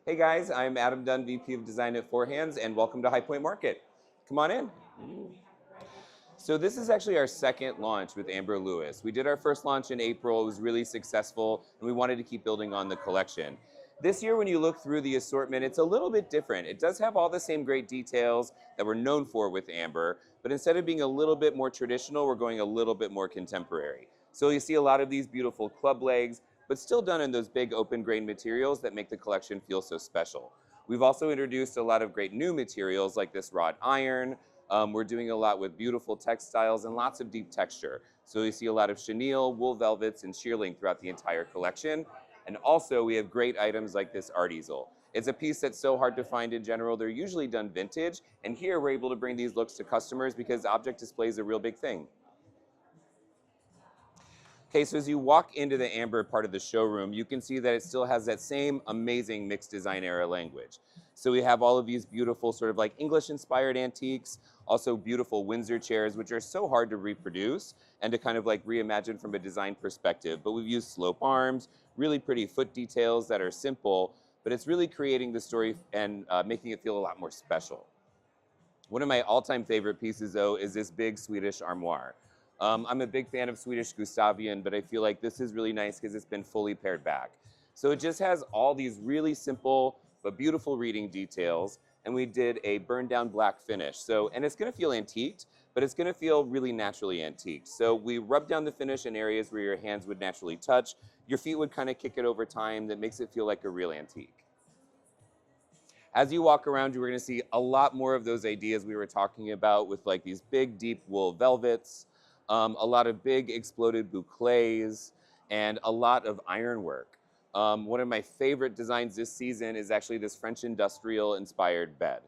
Hey guys, I'm Adam Dunn, VP of Design at Four Hands, and welcome to High Point Market. Come on in. So this is actually our second launch with Amber Lewis. We did our first launch in April. It was really successful, and we wanted to keep building on the collection. This year, when you look through the assortment, it's a little bit different. It does have all the same great details that we're known for with Amber, but instead of being a little bit more traditional, we're going a little bit more contemporary. So you see a lot of these beautiful club legs, but still done in those big open grain materials that make the collection feel so special. We've also introduced a lot of great new materials like this wrought iron. We're doing a lot with beautiful textiles and lots of deep texture. So you see a lot of chenille, wool velvets, and shearling throughout the entire collection. And also we have great items like this art easel. It's a piece that's so hard to find in general. They're usually done vintage. And here we're able to bring these looks to customers because object display is a real big thing. Okay, so as you walk into the Amber part of the showroom, you can see that it still has that same amazing mixed design era language. So we have all of these beautiful sort of like English-inspired antiques, also beautiful Windsor chairs, which are so hard to reproduce and to kind of like reimagine from a design perspective. But we've used slope arms, really pretty foot details that are simple, but it's really creating the story and making it feel a lot more special. One of my all-time favorite pieces, though, is this big Swedish armoire. I'm a big fan of Swedish Gustavian, but I feel like this is really nice because it's been fully pared back. So it just has all these really simple but beautiful reading details, and we did a burned down black finish. So, and it's gonna feel antiqued, but it's gonna feel really naturally antiqued. So we rub down the finish in areas where your hands would naturally touch. Your feet would kind of kick it over time. That makes it feel like a real antique. As you walk around, you're going to see a lot more of those ideas we were talking about with like these big, deep wool velvets, a lot of big exploded bouclés, and a lot of ironwork. One of my favorite designs this season is actually this French industrial inspired bed.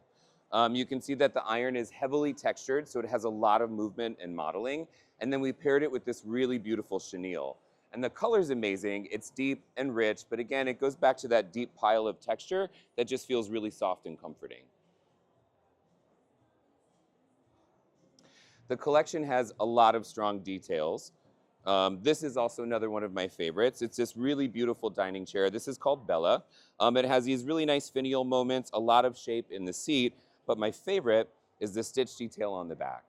You can see that the iron is heavily textured, so it has a lot of movement and modeling. And then we paired it with this really beautiful chenille. And the color's amazing. It's deep and rich, but again, it goes back to that deep pile of texture that just feels really soft and comforting. The collection has a lot of strong details. This is also another one of my favorites. It's this really beautiful dining chair. This is called Bella. It has these really nice finial moments, a lot of shape in the seat, but my favorite is the stitch detail on the back.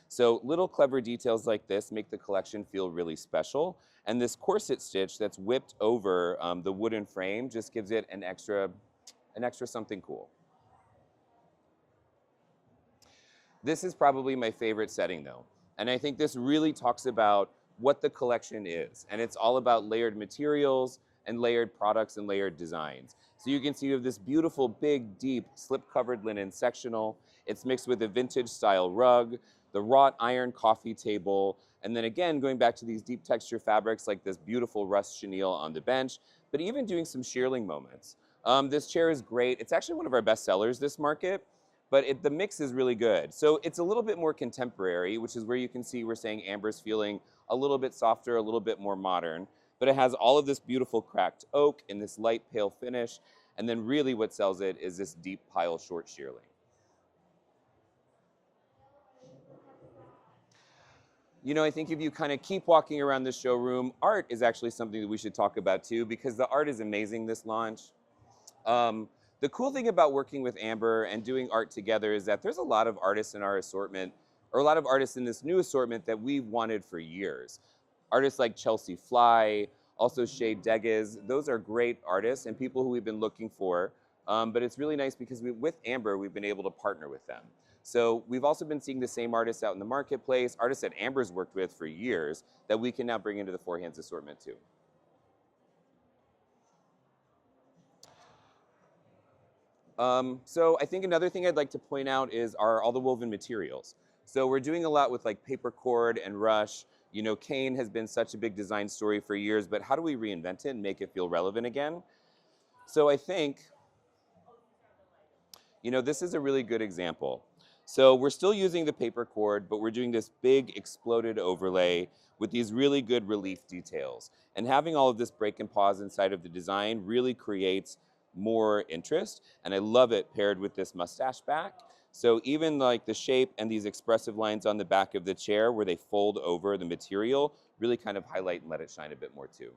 So little clever details like this make the collection feel really special. And this corset stitch that's whipped over the wooden frame just gives it an extra something cool. This is probably my favorite setting though. And I think this really talks about what the collection is. And it's all about layered materials and layered products and layered designs. So you can see you have this beautiful, big, deep, slip-covered linen sectional. It's mixed with a vintage style rug, the wrought iron coffee table, and then again, going back to these deep texture fabrics like this beautiful rust chenille on the bench, but even doing some shearling moments. This chair is great. It's actually one of our best sellers this market, but the mix is really good. So it's a little bit more contemporary, which is where you can see we're saying Amber's feeling a little bit softer, a little bit more modern, but it has all of this beautiful cracked oak in this light pale finish, and then really what sells it is this deep pile short shearling. You know, I think if you kind of keep walking around the showroom, art is actually something that we should talk about too, because the art is amazing this launch. The cool thing about working with Amber and doing art together is that there's a lot of artists in our assortment, or a lot of artists in this new assortment that we've wanted for years. Artists like Chelsea Fly, also Shay Degas, those are great artists and people who we've been looking for. But it's really nice because with Amber, we've been able to partner with them. So we've also been seeing the same artists out in the marketplace, artists that Amber's worked with for years, that we can now bring into the Four Hands assortment too. So I think another thing I'd like to point out is all the woven materials. So we're doing a lot with like paper cord and rush. You know, cane has been such a big design story for years, but how do we reinvent it and make it feel relevant again? So I think, you know, this is a really good example. So we're still using the paper cord, but we're doing this big exploded overlay with these really good relief details. And having all of this break and pause inside of the design really creates more interest. And I love it paired with this mustache back. So even like the shape and these expressive lines on the back of the chair where they fold over the material really kind of highlight and let it shine a bit more too.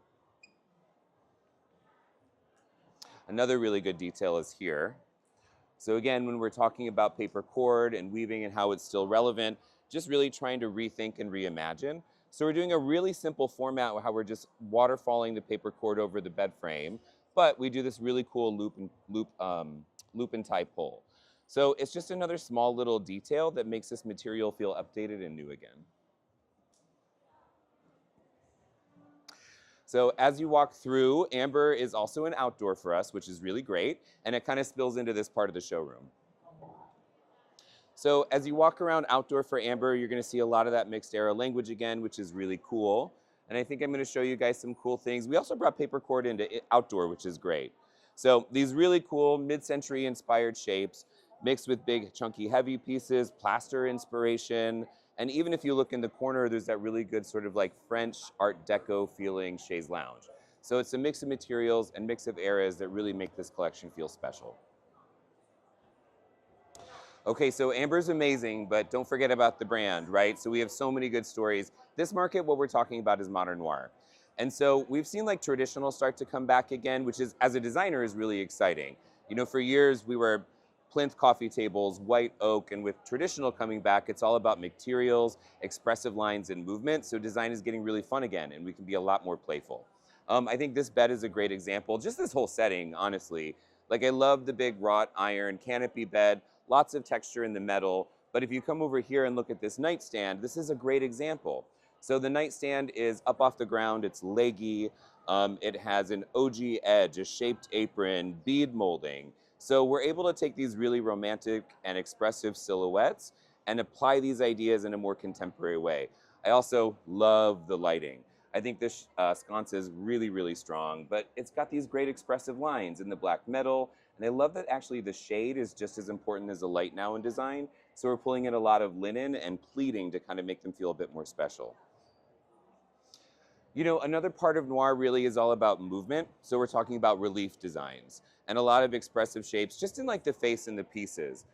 Another really good detail is here. So again, when we're talking about paper cord and weaving and how it's still relevant, just really trying to rethink and reimagine. So we're doing a really simple format how we're just waterfalling the paper cord over the bed frame, but we do this really cool loop and tie pull. So it's just another small little detail that makes this material feel updated and new again. So as you walk through, Amber is also an outdoor for us, which is really great, and it kind of spills into this part of the showroom. So as you walk around outdoor for Amber, you're gonna see a lot of that mixed era language again, which is really cool. And I think I'm gonna show you guys some cool things. We also brought paper cord into outdoor, which is great. So these really cool mid-century inspired shapes mixed with big chunky heavy pieces, plaster inspiration, and even if you look in the corner, there's that really good sort of like French Art Deco feeling chaise lounge. So it's a mix of materials and mix of eras that really make this collection feel special. Okay, so Amber's amazing, but don't forget about the brand, right? So we have so many good stories. This market, what we're talking about is modern noir. And so we've seen like traditional start to come back again, which is, as a designer, is really exciting. You know, for years we were plinth coffee tables, white oak, and with traditional coming back, it's all about materials, expressive lines, and movement. So design is getting really fun again, and we can be a lot more playful. I think this bed is a great example. Just this whole setting, honestly. Like I love the big wrought iron canopy bed, lots of texture in the metal. But if you come over here and look at this nightstand, this is a great example. So the nightstand is up off the ground, it's leggy, it has an OG edge, a shaped apron, bead molding. So we're able to take these really romantic and expressive silhouettes and apply these ideas in a more contemporary way. I also love the lighting. I think this sconce is really, really strong, but it's got these great expressive lines in the black metal. And I love that actually the shade is just as important as the light now in design. So we're pulling in a lot of linen and pleating to kind of make them feel a bit more special. You know, another part of noir really is all about movement. So we're talking about relief designs and a lot of expressive shapes just in like the face and the pieces.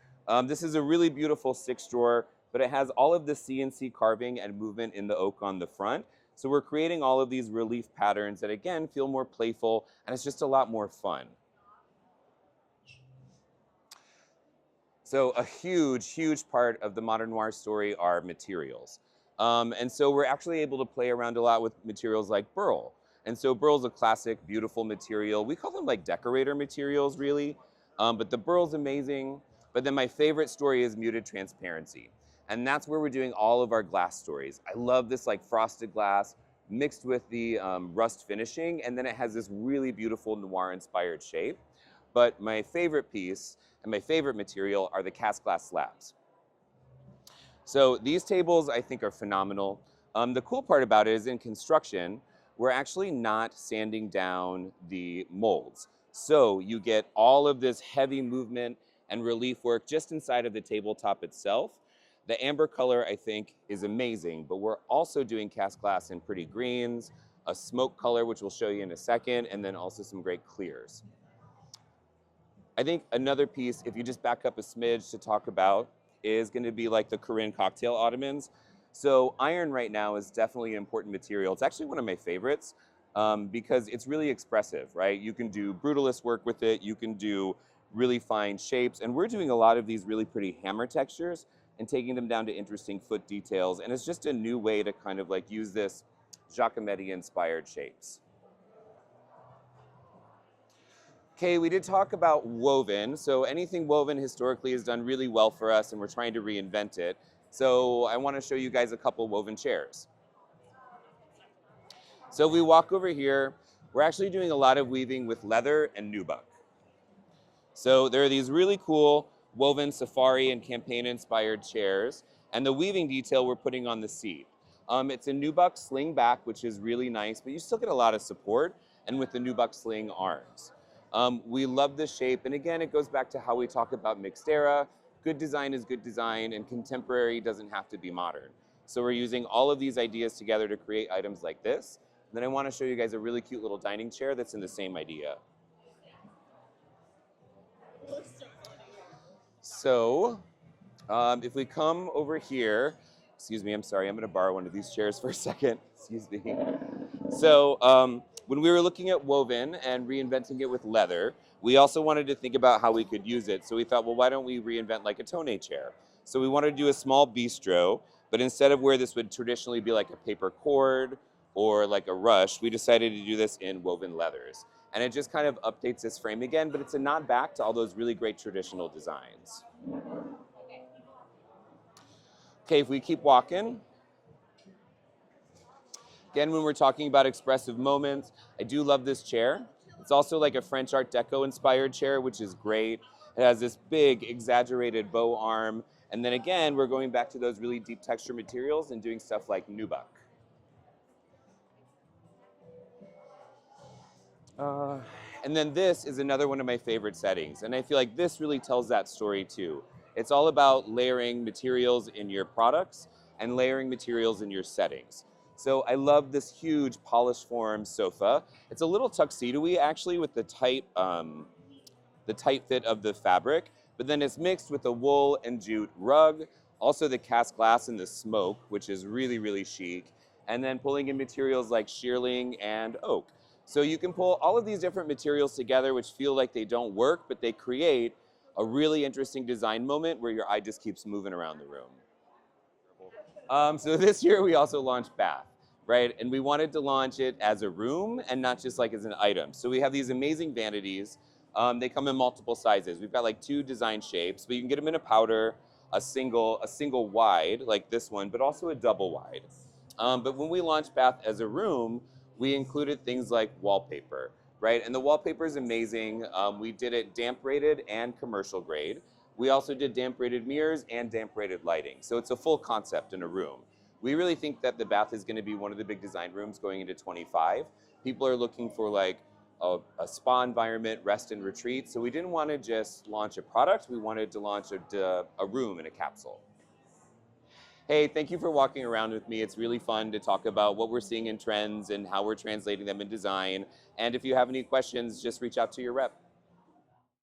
This is a really beautiful 6-drawer, but it has all of the CNC carving and movement in the oak on the front. So we're creating all of these relief patterns that again feel more playful and it's just a lot more fun. So a huge, huge part of the modern noir story are materials. And so we're actually able to play around a lot with materials like burl. And so burl's a classic, beautiful material. We call them like decorator materials, really. But the burl's amazing. But then my favorite story is muted transparency. And that's where we're doing all of our glass stories. I love this like frosted glass mixed with the rust finishing. And then it has this really beautiful noir-inspired shape. But my favorite piece and my favorite material are the cast glass slabs. So these tables I think are phenomenal. The cool part about it is in construction, we're actually not sanding down the molds. So you get all of this heavy movement and relief work just inside of the tabletop itself. The amber color I think is amazing, but we're also doing cast glass in pretty greens, a smoke color, which we'll show you in a second, and then also some great clears. I think another piece, if you just back up a smidge to talk about, is going to be like the Corinne cocktail ottomans. So iron right now is definitely an important material. It's actually one of my favorites because it's really expressive, right? You can do brutalist work with it. You can do really fine shapes. And we're doing a lot of these really pretty hammer textures and taking them down to interesting foot details. And it's just a new way to kind of like use this Giacometti-inspired shapes. Okay, we did talk about woven. So anything woven historically has done really well for us and we're trying to reinvent it. So I want to show you guys a couple woven chairs. So if we walk over here, we're actually doing a lot of weaving with leather and nubuck. So there are these really cool woven safari and campaign inspired chairs and the weaving detail we're putting on the seat. It's a nubuck sling back, which is really nice, but you still get a lot of support and with the nubuck sling arms. We love the shape, and again, it goes back to how we talk about mixed era. Good design is good design, and contemporary doesn't have to be modern. So we're using all of these ideas together to create items like this. And then I want to show you guys a really cute little dining chair that's in the same idea. So if we come over here, excuse me, I'm sorry, I'm going to borrow one of these chairs for a second. Excuse me. So When we were looking at woven and reinventing it with leather, we also wanted to think about how we could use it. So we thought, well, why don't we reinvent like a tonne chair? So we wanted to do a small bistro, but instead of where this would traditionally be like a paper cord or like a rush, we decided to do this in woven leathers. And it just kind of updates this frame again, but it's a nod back to all those really great traditional designs. Okay, if we keep walking. Again, when we're talking about expressive moments, I do love this chair. It's also like a French Art Deco inspired chair, which is great. It has this big exaggerated bow arm. And then again, we're going back to those really deep texture materials and doing stuff like nubuck. And then this is another one of my favorite settings. And I feel like this really tells that story too. It's all about layering materials in your products and layering materials in your settings. So I love this huge polished form sofa. It's a little tuxedo-y actually with the tight fit of the fabric, but then it's mixed with the wool and jute rug, also the cast glass and the smoke, which is really, really chic, and then pulling in materials like shearling and oak. So you can pull all of these different materials together, which feel like they don't work, but they create a really interesting design moment where your eye just keeps moving around the room. So this year we also launched Bath, right? And we wanted to launch it as a room and not just like as an item. So we have these amazing vanities. They come in multiple sizes. We've got like 2 design shapes, but you can get them in a powder, a single wide like this one, but also a double wide. But when we launched Bath as a room, we included things like wallpaper, right? And the wallpaper is amazing. We did it damp rated and commercial grade. We also did damp rated mirrors and damp rated lighting. So it's a full concept in a room. We really think that the Bath is going to be one of the big design rooms going into 25. People are looking for like a spa environment, rest and retreat. So we didn't want to just launch a product. We wanted to launch a room in a capsule. Hey, thank you for walking around with me. It's really fun to talk about what we're seeing in trends and how we're translating them in design. And if you have any questions, just reach out to your rep.